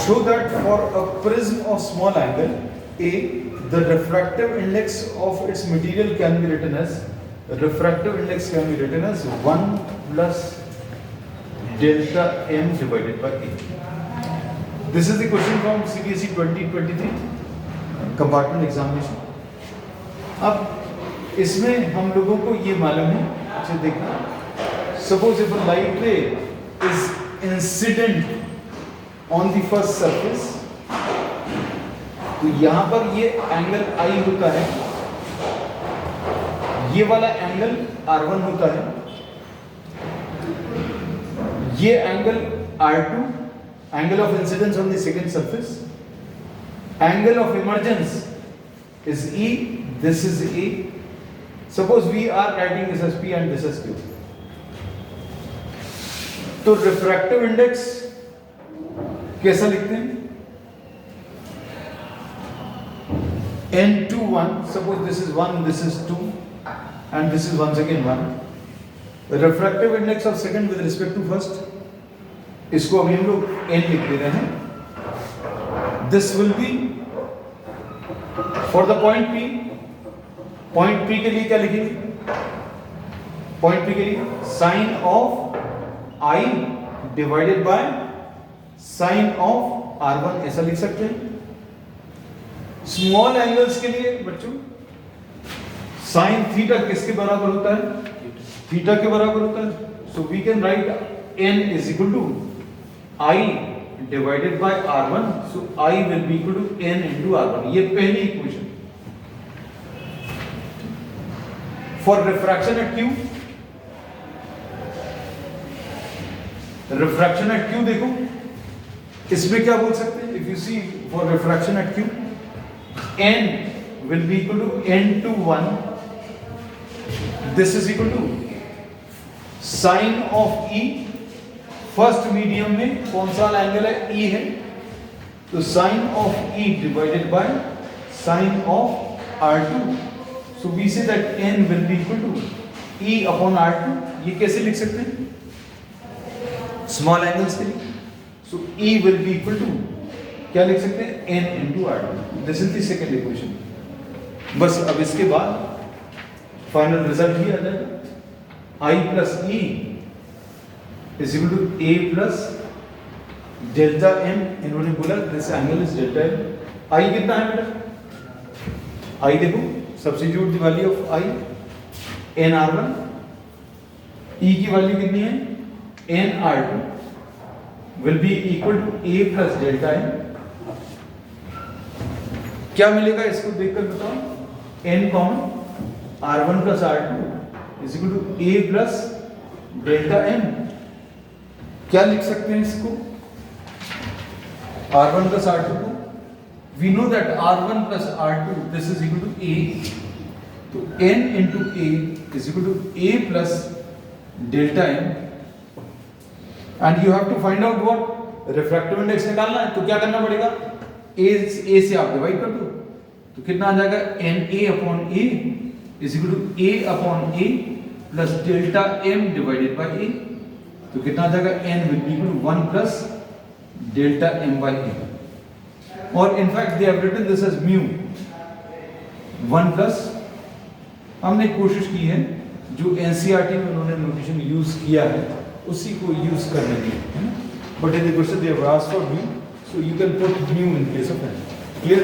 show that for a prism of small angle A, the refractive index of its material can be written as 1 plus delta m divided by A. This is the question from CBSE 2023 compartment examination. अब इसमें हम लोगों को ये मालूम है, अच्छा देखना, suppose if a light ray is incident on the first surface, तो यहाँ पर ये एंगल I होता है, ये वाला एंगल R1 होता है, ये angle R2, angle of incidence on the second surface, angle of emergence is E, this is A. Suppose we are writing this as P and this as Q. तो refractive index कैसा लिखते हैं? n21, suppose this is 1, this is 2 and this is once again 1. The refractive index of second with respect to first, इसको अभी हम लोग n लिख दे रहे हैं. This will be for the point P. Point P के लिए क्या लिखेंगे? Point P के लिए sin of I divided by sin of R1 ऐसा लिख सकते हैं. स्मॉल एंगल्स के लिए बच्चों sin थीटा किसके बराबर होता है? थीटा के बराबर होता है. So we can write n is equal to I divided by R1. So I will be equal to n into R1. ये पहली equation. For refraction at Q, refraction at Q देखो, इसमें क्या बोल सकते हैं? If you see for refraction at Q, n will be equal to n to 1. This is equal to sin of E. First medium में कौन सा angle है? E है, तो sin of E divided by sin of R2. So we say that n will be equal to E upon R2. ये कैसे लिख सकते हैं स्मॉल एंगल्स के लिए? So E will be equal to क्या लिख सकते हैं? n into R2. This is the second equation. बस अब इसके बाद फाइनल रिजल्ट ही आ जाएगा. I plus E is equal to A plus delta m. इन्होंने बोला this angle is delta m. I कितना है बेटा? I देखो, substitute the value of I, n R1. E की वैल्यू कितनी है? n R2 will be equal to A plus delta m. क्या मिलेगा इसको देखकर बताओ? n common R1 plus R2 is equal to A plus delta m. क्या लिख सकते हैं इसको? R1 plus R2 को we know that R1 plus R2 this is equal to A, तो n into A is equal to A plus delta m, and you have to find out what refractive index निकालना है. तो क्या करना पड़ेगा? A से आप divide कर दो, तो कितना आ जाएगा? NA upon A is equal to A upon A plus delta m divided by A. तो कितना आ जाएगा? n will be equal to 1 plus delta m by A. और in fact they have written this as mu 1 plus. हमने कोशिश की है जो NCERT में उन्होंने नोटेशन यूज किया है उसी को यूज करने की, है ना? But in the question they have asked for mu, so you can put mu in place of n. Clear?